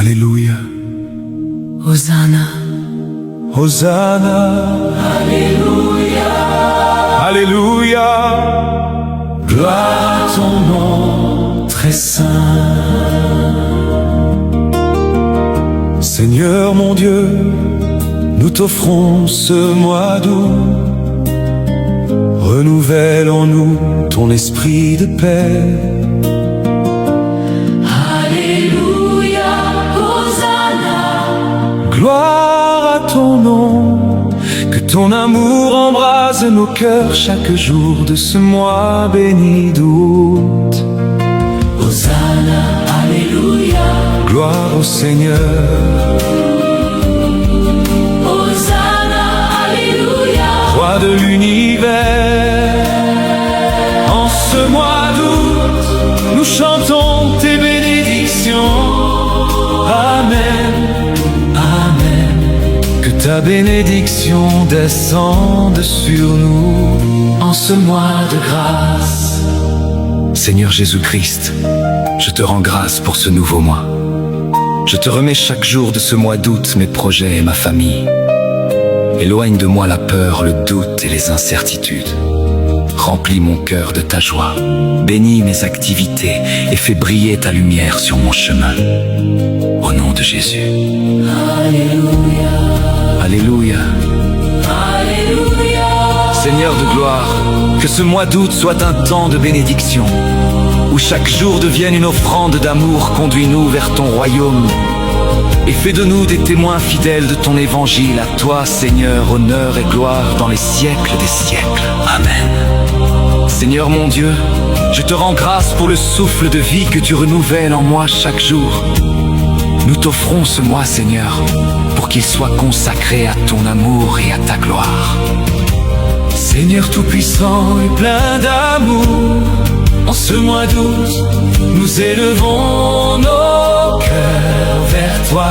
Alléluia. Hosanna. Hosanna. Alléluia. Alléluia. Gloire à ton nom très saint. Seigneur mon Dieu, nous t'offrons ce mois d'août. Renouvelle en nous ton esprit de paix. Alléluia, Hosanna. Gloire à ton nom, que ton amour embrase nos cœurs chaque jour de ce mois béni d'août. Hosanna, Alléluia. Gloire au Seigneur. Hosanna, Alléluia. Roi de l'univers, en ce mois d'août, nous chantons tes bénédictions. Amen, Amen. Que ta bénédiction descende sur nous En ce mois de grâce. Seigneur Jésus-Christ, je te rends grâce pour ce nouveau mois. Je te remets chaque jour de ce mois d'août mes projets et ma famille. Éloigne de moi la peur, le doute et les incertitudes. Remplis mon cœur de ta joie. Bénis mes activités et fais briller ta lumière sur mon chemin. Au nom de Jésus. Alléluia. Alléluia. Alléluia. Seigneur de gloire, que ce mois d'août soit un temps de bénédiction, où chaque jour devienne une offrande d'amour. Conduis-nous vers ton royaume et fais de nous des témoins fidèles de ton évangile. À toi, Seigneur, honneur et gloire dans les siècles des siècles. Amen. Seigneur mon Dieu, je te rends grâce pour le souffle de vie que tu renouvelles en moi chaque jour. Nous t'offrons ce mois, Seigneur, pour qu'il soit consacré à ton amour et à ta gloire. Seigneur tout-puissant et plein d'amour, en ce mois d'août, nous élevons nos cœurs vers toi.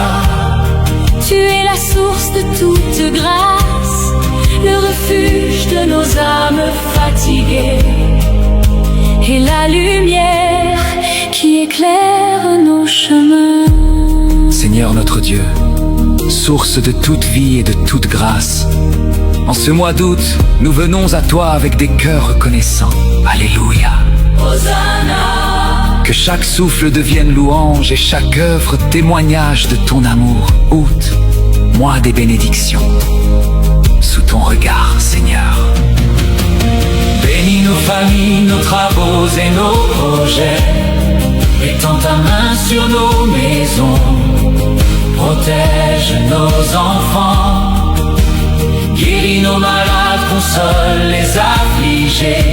Tu es la source de toute grâce, le refuge de nos âmes fatiguées, et la lumière qui éclaire nos chemins. Seigneur notre Dieu, source de toute vie et de toute grâce, en ce mois d'août, nous venons à toi avec des cœurs reconnaissants. Alléluia. Hosanna. Que chaque souffle devienne louange et chaque œuvre témoignage de ton amour. Août, mois des bénédictions, sous ton regard, Seigneur. Bénis nos familles, nos travaux et nos projets. Étends ta main sur nos maisons. Protège nos enfants. Guéris nos malades, console les affligés.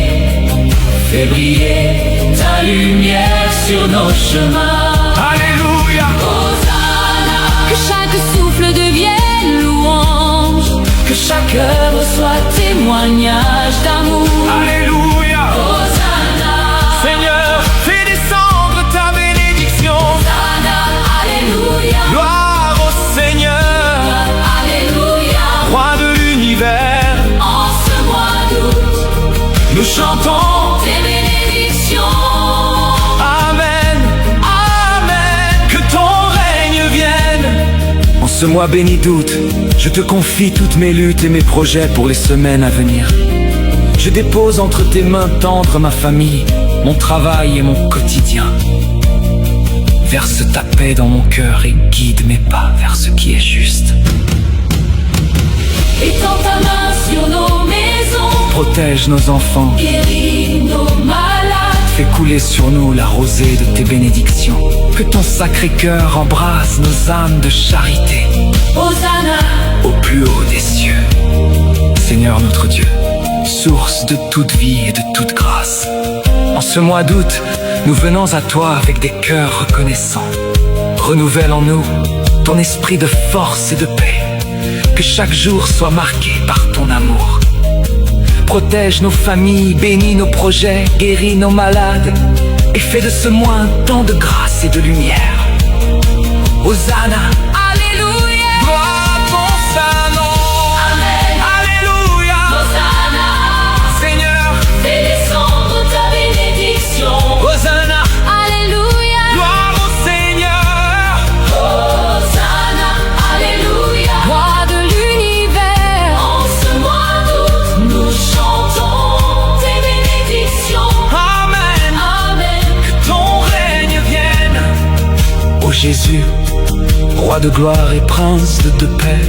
Fais briller ta lumière sur nos chemins. Alléluia. Hosanna. Que chaque souffle devienne louange, Que chaque œuvre soit témoignage d'amour. Alléluia. Hosanna. Seigneur, fais descendre ta bénédiction. Hosanna. Alléluia. Gloire au Seigneur, Alléluia. Roi de l'univers. En ce mois d'août, Nous chantons tes bénédictions. Amen, Amen. Que ton règne vienne. En ce mois béni d'août, je te confie toutes mes luttes et mes projets pour les semaines à venir. Je dépose entre tes mains tendres ma famille, mon travail et mon quotidien. Verse ta paix dans mon cœur et guide mes pas vers ce qui est juste. Étends ta main sur nos maisons. Protège nos enfants, Guéris nos malades. fais couler sur nous la rosée de tes bénédictions. Que ton sacré cœur embrasse nos âmes de charité Hosanna. au plus haut des cieux. Seigneur notre Dieu, source de toute vie et de toute grâce, en ce mois d'août, nous venons à toi avec des cœurs reconnaissants. Renouvelle en nous ton esprit de force et de paix. Que chaque jour soit marqué par ton amour. Protège nos familles, bénis nos projets, guéris nos malades et fais de ce mois un temps de grâce et de lumière. Hosanna. Alléluia. Gloire à ton saint nom. Amen. Alléluia. Hosanna. Seigneur, Fais descendre ta bénédiction. Hosanna. Alléluia. Gloire au Seigneur. Ô Jésus, roi de gloire et prince de paix,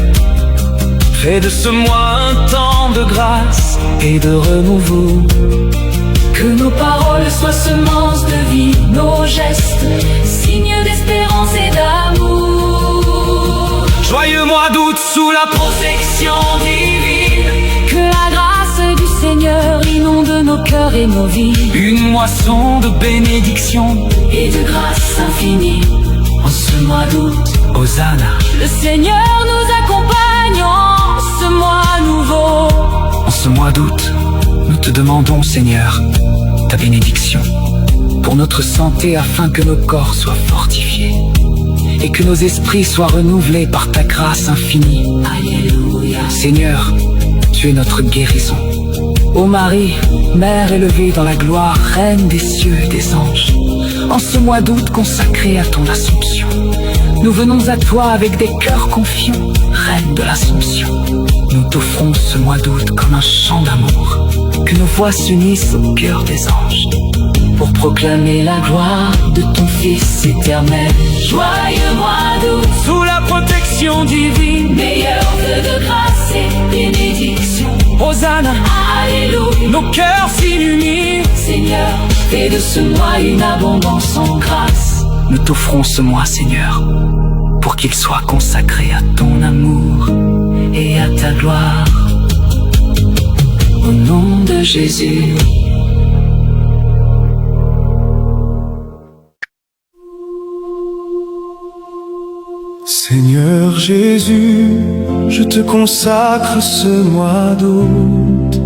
fais de ce mois un temps de grâce et de renouveau. Que nos paroles soient semences de vie, nos gestes, signes d'espérance et d'amour. Joyeux mois d'août sous la protection divine, Que la grâce du Seigneur inonde nos cœurs et nos vies, une moisson de bénédiction et de grâce infinie. En ce mois d'août, Hosanna. le Seigneur nous accompagne en ce mois nouveau. En ce mois d'août, nous te demandons, Seigneur, ta bénédiction pour notre santé afin que nos corps soient fortifiés et que nos esprits soient renouvelés par ta grâce infinie. Alléluia. Seigneur, tu es notre guérison. Ô Marie, Mère élevée dans la gloire, Reine des cieux et des anges, en ce mois d'août consacré à ton Assomption, nous venons à toi avec des cœurs confiants, Reine de l'Assomption. Nous t'offrons ce mois d'août comme un chant d'amour, que nos voix s'unissent au cœur des anges, pour proclamer la gloire de ton Fils éternel. Joyeux mois d'août, Sous la protection divine, meilleur vœu de grâce et bénédiction. Hosanna, Alléluia. nos cœurs s'illuminent. Seigneur, fais de ce mois une abondance en grâce. Nous t'offrons ce mois, Seigneur, pour qu'il soit consacré à ton amour et à ta gloire. Au nom de Jésus. Seigneur Jésus, je te consacre ce mois d'août.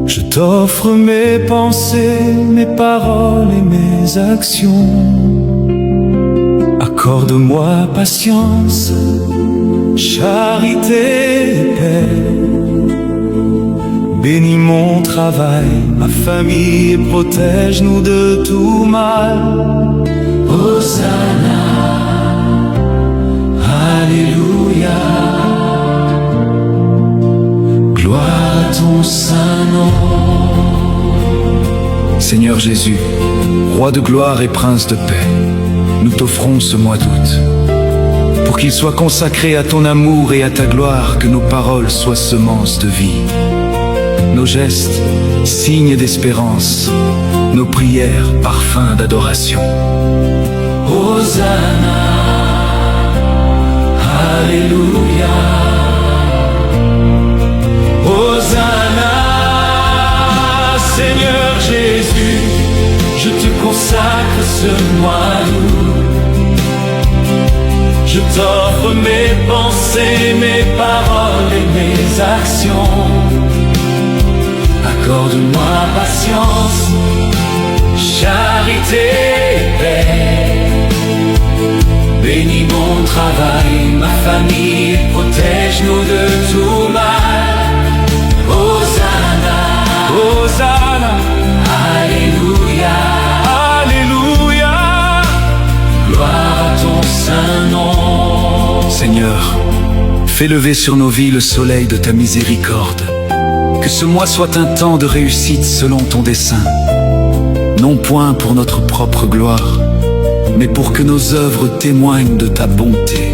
Je t'offre mes pensées, mes paroles et mes actions. Accorde-moi patience, charité et paix. Bénis mon travail, ma famille et protège-nous de tout mal. Hosanna. Alléluia, gloire à ton saint nom. Seigneur Jésus, roi de gloire et prince de paix, nous t'offrons ce mois d'août, pour qu'il soit consacré à ton amour et à ta gloire, que nos paroles soient semences de vie, nos gestes, signes d'espérance, nos prières, parfums d'adoration. Hosanna, Alléluia, Hosanna, Seigneur Jésus, je te consacre ce mois d'août. Je t'offre mes pensées, mes paroles et mes actions. Accorde-moi patience, charité et paix. Bénis mon travail, ma famille, protège-nous de tout mal. Hosanna, Hosanna, Alléluia, Alléluia, gloire à ton saint nom. Seigneur, fais lever sur nos vies le soleil de ta miséricorde. Que ce mois soit un temps de réussite selon ton dessein, non point pour notre propre gloire, mais pour que nos œuvres témoignent de ta bonté.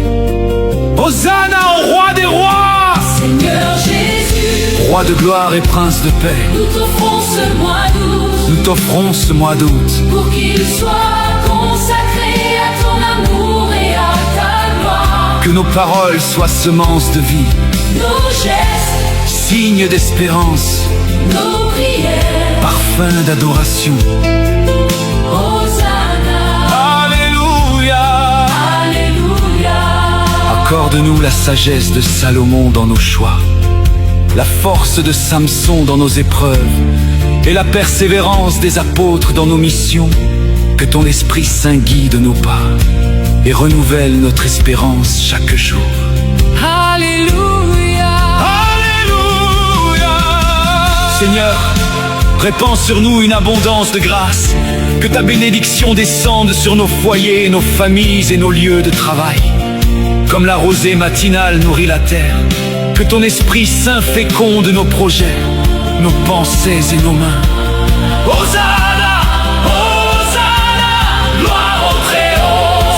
Hosanna au roi des rois, Seigneur Jésus, roi de gloire et prince de paix, nous t'offrons ce mois d'août, nous t'offrons ce mois d'août, pour qu'il soit consacré à ton amour et à ta gloire. que nos paroles soient semences de vie, Nos gestes, signes d'espérance, nos prières, parfums d'adoration. Hosanna, Alléluia. Alléluia. Accorde-nous la sagesse de Salomon dans nos choix, la force de Samson dans nos épreuves et la persévérance des apôtres dans nos missions. Que ton Esprit Saint guide nos pas et renouvelle notre espérance chaque jour. Alléluia. Alléluia. Seigneur, répands sur nous une abondance de grâce. Que ta bénédiction descende sur nos foyers, nos familles et nos lieux de travail. Comme la rosée matinale nourrit la terre, que ton Esprit Saint féconde nos projets, nos pensées et nos mains. Hosanna, Hosanna, gloire au Très-Haut.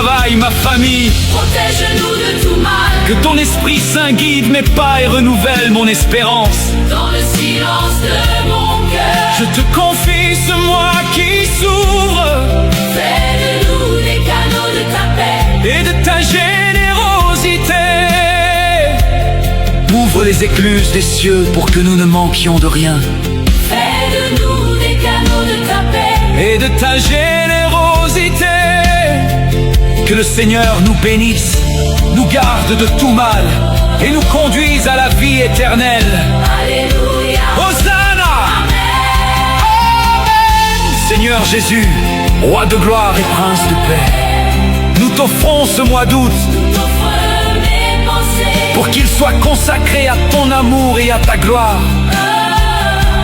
travail, ma famille. Protège-nous de tout mal. Que ton Esprit Saint guide mes pas et renouvelle mon espérance. Dans le silence de mon cœur, Je te confie ce moi qui s'ouvre fais de nous des canaux de ta paix. et de ta générosité. Ouvre les écluses des cieux pour que nous ne manquions de rien. Fais de nous des canaux de ta paix. Et de ta générosité. Que le Seigneur nous bénisse, nous garde de tout mal et nous conduise à la vie éternelle. Alléluia. Hosanna! Amen! Seigneur Jésus, roi de gloire et prince de paix, nous t'offrons ce mois d'août T'offre mes pensées. pour qu'il soit consacré à ton amour et à ta gloire.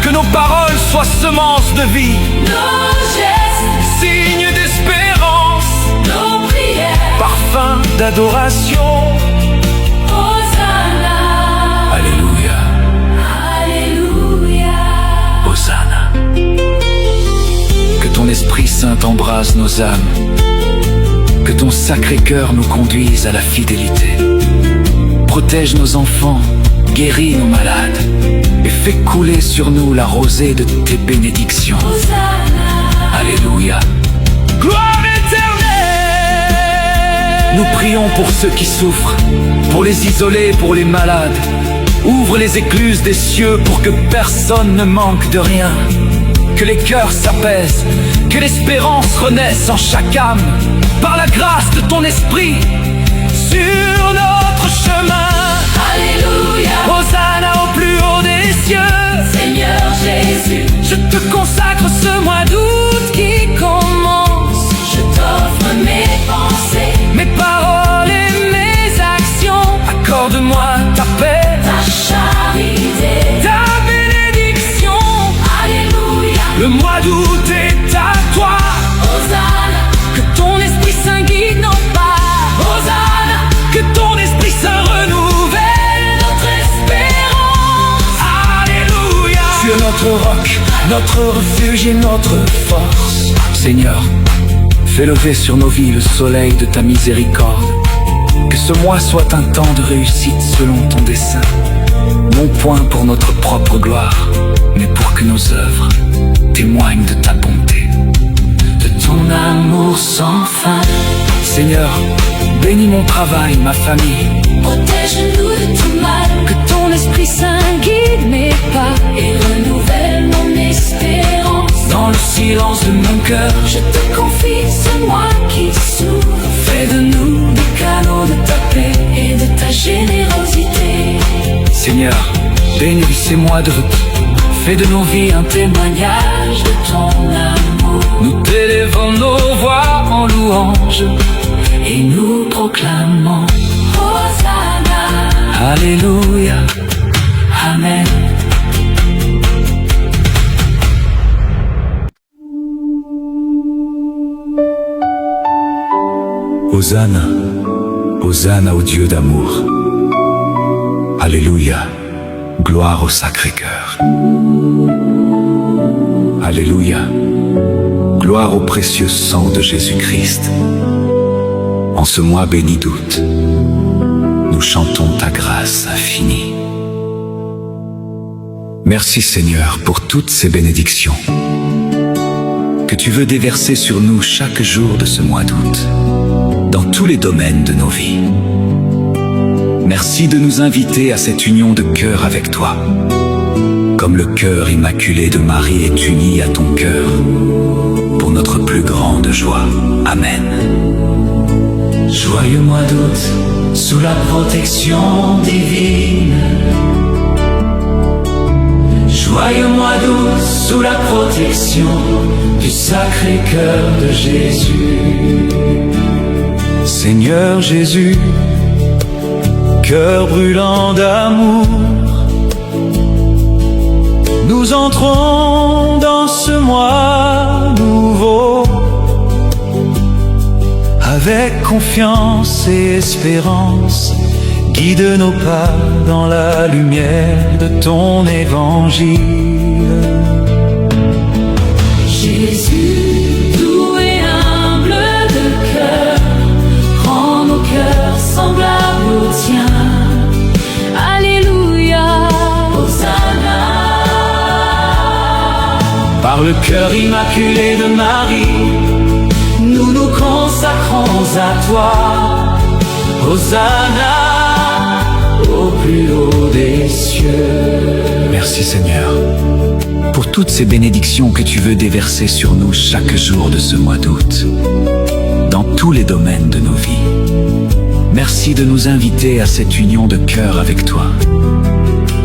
Que nos paroles soient semences de vie, Nos gestes, signes d'espérance, nos prières. parfum d'adoration. Hosanna. Alléluia, Alléluia. Hosanna. Que ton Esprit Saint embrase nos âmes, que ton sacré cœur nous conduise à la fidélité. Protège nos enfants, guéris nos malades, et fais couler sur nous la rosée de tes bénédictions. Hosanna. Alléluia. Gloire éternelle! Nous prions pour ceux qui souffrent, pour les isolés, pour les malades. Ouvre les écluses des cieux pour que personne ne manque de rien. Que les cœurs s'apaisent, que l'espérance renaisse en chaque âme, par la grâce de ton esprit, sur notre chemin. Alléluia. Hosanna au plus haut des cieux. Seigneur Jésus, Je te consacre ce mois d'août qui commence. je t'offre mes pensées. Mes paroles et mes actions. Accorde-moi ta paix, Ta charité. ta bénédiction. Alléluia. Le mois d'août est à toi. Hosanna. Que ton Esprit Saint guide nos pas. Hosanna. Que ton Esprit Saint renouvelle Notre espérance. Alléluia. Tu es notre roc, notre refuge et notre force. Seigneur, fais lever sur nos vies le soleil de ta miséricorde. Que ce mois soit un temps de réussite selon ton dessein. Non point pour notre propre gloire, mais pour que nos œuvres témoignent de ta bonté, de ton amour sans fin. Seigneur, bénis mon travail, ma famille. Protège-nous de tout mal. Que ton Esprit Saint guide mes pas. Et renouvelle mon espérance. Dans le silence de mon cœur, Je te confie ce moi qui s'ouvre. fais de nous Des canaux de ta paix et de ta générosité. Seigneur, bénis ces mois d'août. Fais de nos vies un témoignage De ton amour. Nous t'élèvons nos voix en louange Et nous proclamons Hosanna. Alléluia, Amen. Hosanna, Hosanna au Dieu d'amour. Alléluia, gloire au Sacré-Cœur. Alléluia, gloire au précieux sang de Jésus-Christ. En ce mois béni d'août, nous chantons ta grâce infinie. Merci Seigneur pour toutes ces bénédictions que tu veux déverser sur nous chaque jour de ce mois d'août, dans tous les domaines de nos vies. Merci de nous inviter à cette union de cœur avec toi, comme le cœur immaculé de Marie est uni à ton cœur, pour notre plus grande joie. Amen. Joyeux mois d'août, sous la protection divine. Joyeux mois d'août, sous la protection du Sacré-Cœur de Jésus. Seigneur Jésus, cœur brûlant d'amour, nous entrons dans ce mois nouveau avec confiance et espérance. Guide nos pas dans la lumière de ton évangile. Jésus, doux et humble de cœur, le cœur immaculé de Marie, nous nous consacrons à toi. Hosanna au plus haut des cieux. Merci Seigneur, pour toutes ces bénédictions que tu veux déverser sur nous chaque jour de ce mois d'août, dans tous les domaines de nos vies. Merci de nous inviter à cette union de cœur avec toi,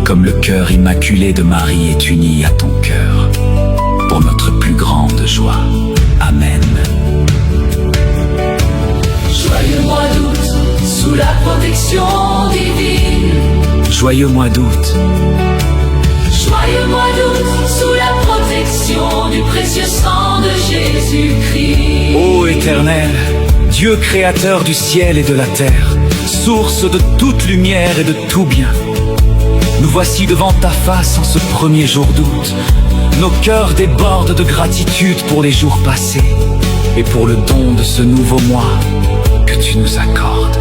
comme le cœur immaculé de Marie est uni à ton cœur, pour notre plus grande joie. Amen. Joyeux mois d'août, sous la protection divine. Joyeux mois d'août. Joyeux mois d'août, sous la protection du précieux sang de Jésus-Christ. Ô Éternel, Dieu créateur du ciel et de la terre, source de toute lumière et de tout bien, nous voici devant ta face en ce premier jour d'août. Nos cœurs débordent de gratitude pour les jours passés et pour le don de ce nouveau mois que tu nous accordes.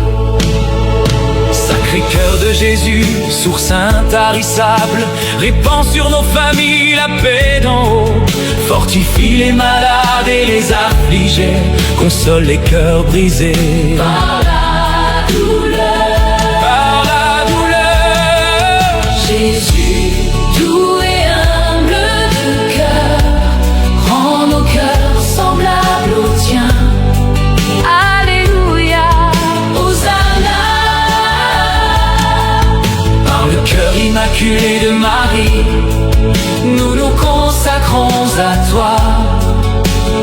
Sacré cœur de Jésus, source intarissable, répands sur nos familles la paix d'en haut. Fortifie les malades et les affligés, console les cœurs brisés par la douleur. Par la douleur. Jésus, doux et humble de cœur, rends nos cœurs semblables aux tiens. Alléluia. Hosanna. Par le cœur immaculé de Marie, nous nous consacrons à toi.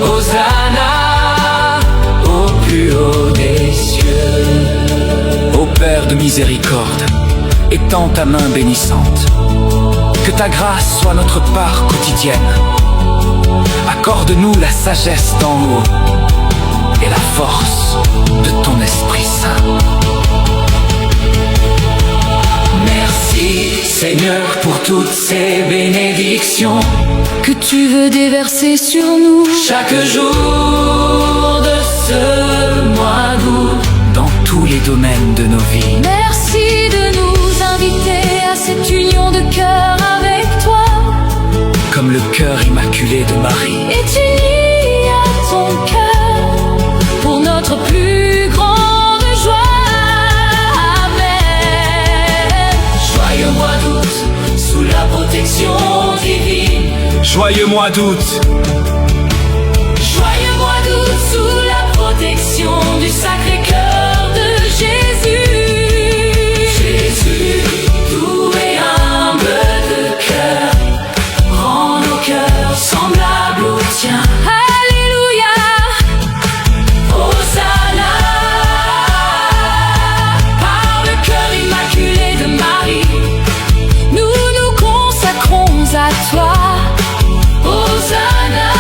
Hosanna au plus haut des cieux. Ô Père de miséricorde, étends ta main bénissante, que ta grâce soit notre part quotidienne. Accorde-nous la sagesse d'en haut et la force de ton Esprit Saint. Merci Seigneur pour toutes ces bénédictions Que tu veux déverser sur nous chaque jour de ce mois d'août, Dans tous les domaines de nos vies. Merci de nous inviter à cette union de cœur avec toi. Comme le cœur immaculé de Marie Est uni à ton cœur pour notre plus grande joie. Amen. joyeux mois d'août, sous la protection divine. Joyeux mois d'août. Joyeux mois d'août, sous la protection du Sacré-Cœur de Jésus. Jésus, doux et humble de cœur, rends nos cœurs semblables aux tiens. Alléluia. Hosanna. Par le cœur immaculé de Marie, Nous nous consacrons à toi. Hosanna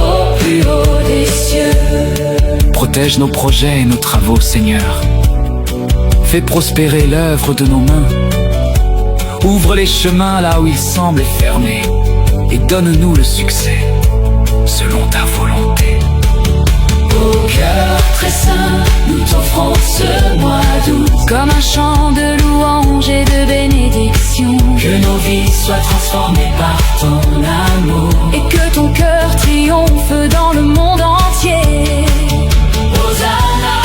au plus haut des cieux. Protège nos projets et nos travaux, Seigneur. Fais prospérer l'œuvre de nos mains. Ouvre les chemins là où ils semblent fermés et donne-nous le succès selon ta volonté. Au cœur très saint, nous t'offrons ce mois d'août. Comme un chant de louange et de bénédiction. Que nos vies soient transformées par ton amour. Et que ton cœur triomphe dans le monde entier. Hosanna,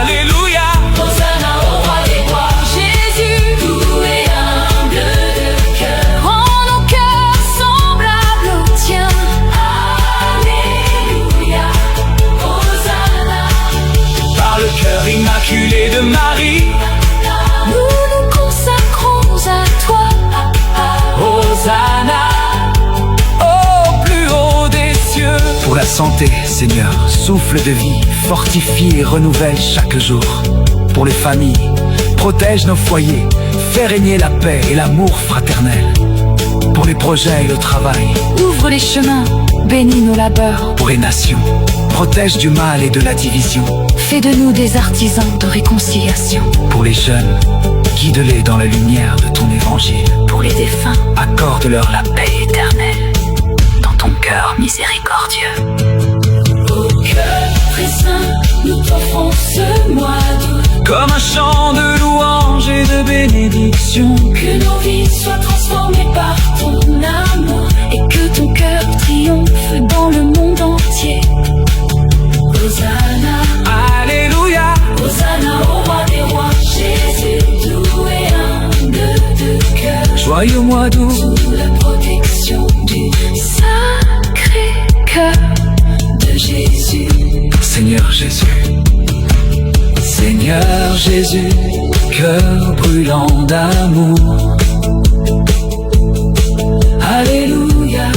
Alléluia. Hosanna au roi des rois. Jésus, Doux et humble de cœur. rends nos cœurs semblables aux tiens. Alléluia, Hosanna. Par le cœur immaculé de Marie, Nous nous consacrons à toi. Hosanna au plus haut des cieux. Pour la santé, Seigneur, souffle de vie, fortifie et renouvelle chaque jour. Pour les familles, protège nos foyers, fais régner la paix et l'amour fraternel. Pour les projets et le travail, Ouvre les chemins, bénis nos labeurs. pour les nations, protège du mal et de la division. Fais de nous des artisans de réconciliation. Pour les jeunes, guide-les dans la lumière de ton évangile. Pour les défunts, Accorde-leur la paix éternelle dans ton cœur miséricordieux. au cœur très saint, nous t'offrons ce mois d'août. Comme un chant de louange et de bénédiction. Que nos vies soient transformées par ton amour. Et Que ton cœur triomphe dans le monde entier. Hosanna, Alléluia. Hosanna au roi des rois, Jésus doux et humble de cœur, Joyeux mois d'août, sous la protection du Sacré-Cœur de Jésus. Seigneur Jésus. Seigneur Jésus, cœur brûlant d'amour. Alléluia,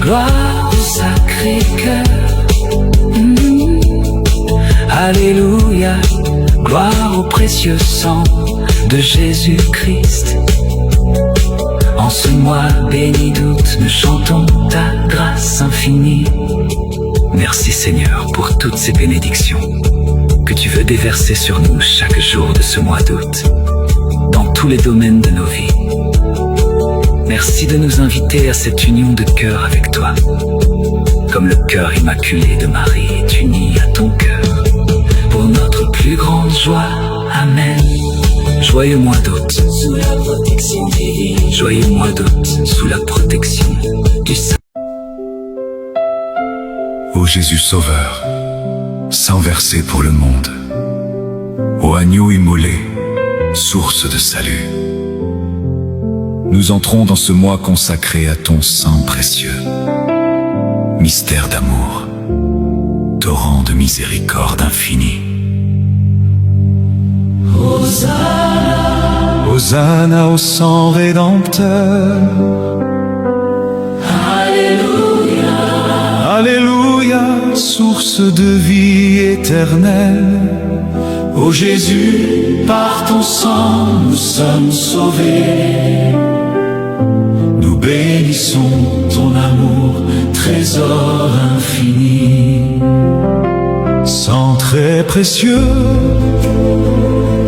gloire au Sacré-Cœur. Alléluia, gloire au précieux sang de Jésus-Christ. En ce mois béni d'août, nous chantons ta grâce infinie. Merci Seigneur pour toutes ces bénédictions que tu veux déverser sur nous chaque jour de ce mois d'août, dans tous les domaines de nos vies. Merci de nous inviter à cette union de cœur avec toi, comme le cœur immaculé de Marie est uni à ton cœur. Pour notre plus grande joie, Amen. Joyeux mois d'août, Sous la protection divine, joyeux mois d'août, sous la protection du Saint. Ô Jésus Sauveur, sang versé pour le monde, ô agneau immolé, source de salut, nous entrons dans ce mois consacré à ton sang précieux. Mystère d'amour, torrent de miséricorde infinie. Hosanna, Hosanna au sang rédempteur. Alléluia, Alléluia, source de vie éternelle. Ô Jésus, par ton sang nous sommes sauvés. Nous bénissons ton amour, trésor infini. Sang très précieux,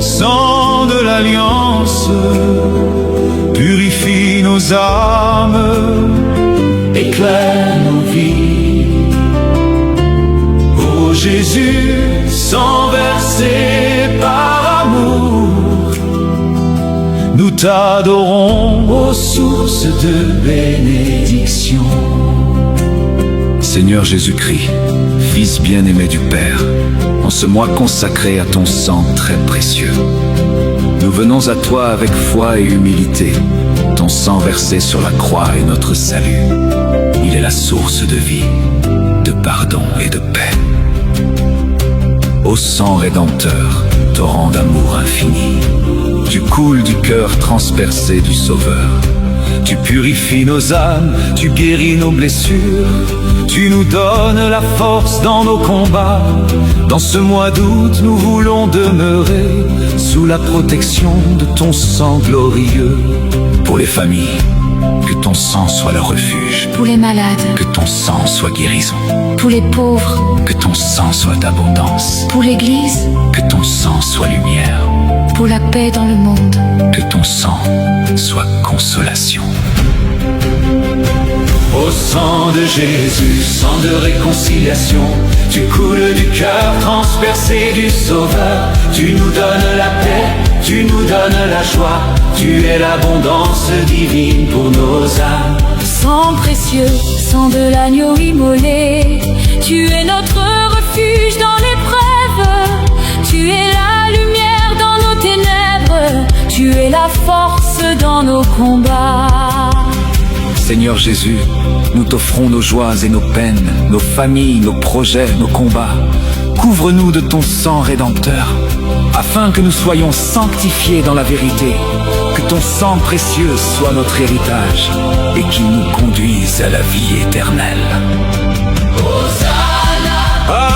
sang de l'alliance, purifie nos âmes, éclaire nos vies. Ô Jésus, sang versé par amour, nous t'adorons, ô source de bénédiction. Seigneur Jésus-Christ, Fils bien-aimé du Père, en ce mois consacré à ton sang très précieux, nous venons à toi avec foi et humilité. Ton sang versé sur la croix est notre salut. Il est la source de vie, de pardon et de paix. Ô sang rédempteur, torrent d'amour infini, tu coules du cœur transpercé du Sauveur. Tu purifies nos âmes, tu guéris nos blessures, tu nous donnes la force dans nos combats. Dans ce mois d'août, nous voulons demeurer sous la protection de ton sang glorieux. Pour les familles, que ton sang soit leur refuge. Pour les malades, Que ton sang soit guérison. pour les pauvres, Que ton sang soit abondance. pour l'Église, Que ton sang soit lumière. pour la paix dans le monde. Que ton sang soit consolation. Au sang de Jésus, sang de réconciliation, tu coules du cœur transpercé du Sauveur. Tu nous donnes la paix, tu nous donnes la joie, tu es l'abondance divine pour nos âmes. Sang précieux, sang de l'agneau immolé, tu es notre refuge dans l'épreuve. Tu es la lumière dans nos ténèbres, tu es la force dans nos combats. Seigneur Jésus, nous t'offrons nos joies et nos peines, nos familles, nos projets, nos combats. Couvre-nous de ton sang rédempteur, afin que nous soyons sanctifiés dans la vérité. Que ton sang précieux soit notre héritage et qu'il nous conduise à la vie éternelle. Hosanna,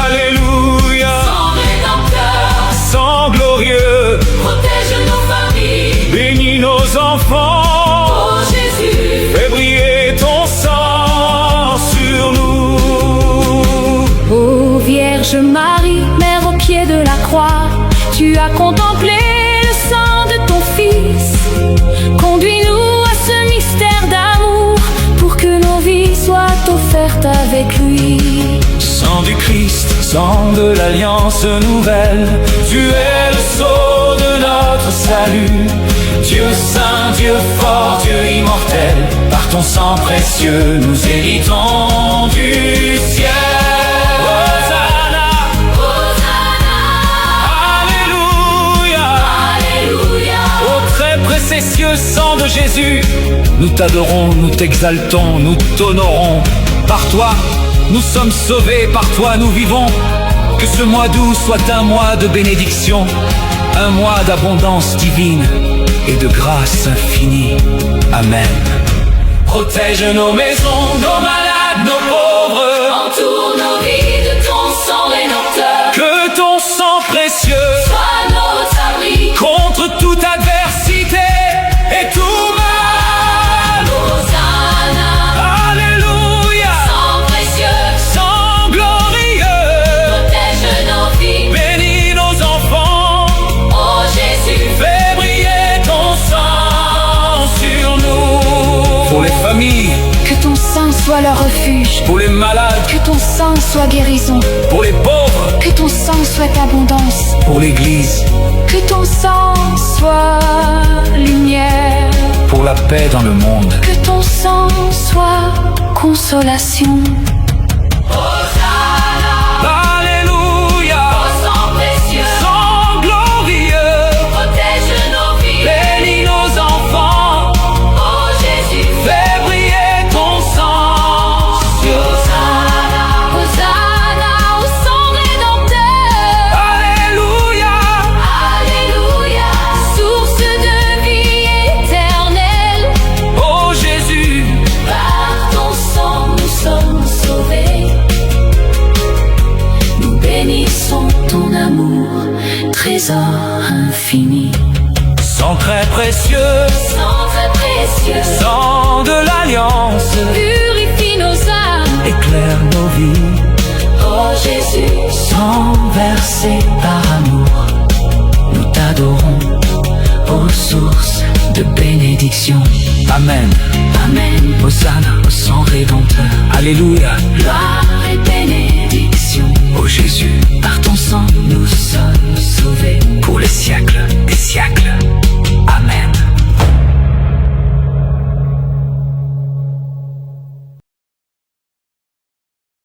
Alléluia, sang rédempteur, sang glorieux, protège nos familles. bénis nos enfants, Ô Jésus, fais briller ton sang sur nous. Ô Vierge Marie, Mère au pied de la croix, tu as contemplé le sang de ton Fils. Conduis-nous à ce mystère d'amour, pour que nos vies soient offertes avec lui. Sang du Christ, sang de l'alliance nouvelle, tu es le sceau de notre salut. salut. Dieu saint, Dieu fort, Dieu immortel, par ton sang précieux, nous héritons du ciel. Hosanna, Hosanna, Alléluia, Alléluia. au très précieux sang de Jésus, nous t'adorons, nous t'exaltons, nous t'honorons. Par toi, nous sommes sauvés, par toi nous vivons. Que ce mois d'août soit un mois de bénédiction, un mois d'abondance divine et de grâce infinie. Amen. Protège nos maisons, nos malades, nos pauvres. Entoure nos vies de ton sang rédempteur. Que ton sang précieux Sois notre abri. contre toute adversité et tout mal. Hosanna, Alléluia, sang précieux. sang glorieux. Protège nos vies. Bénis nos enfants, Oh Jésus, fais briller ton sang sur nous. Pour les familles, Que ton sang soit leur refuge. pour les malades, Que ton sang soit guérison. pour les pauvres, Que ton sang soit abondance. pour l'église, Que ton sang soit lumière. pour la paix dans le monde. Que ton sang soit consolation. Hosanna, Alléluia, oh sang précieux. sang glorieux. Protège nos vies. Bénis nos enfants, Oh Jésus, fais briller ton sang sur Hosanna, Hosanna au sang rédempteur. Alléluia, Alléluia. Source de vie éternelle. oh Jésus. Par ton sang nous sommes sauvés. Nous bénissons ton amour, trésor infini. Sang très précieux, Sang très précieux. sang de l'alliance, Purifie nos âmes. éclaire nos vies. Oh Jésus, Sang versé par amour, nous t'adorons, ô source de bénédiction. Amen, Amen. Hosanna au sang rédempteur. Alléluia, gloire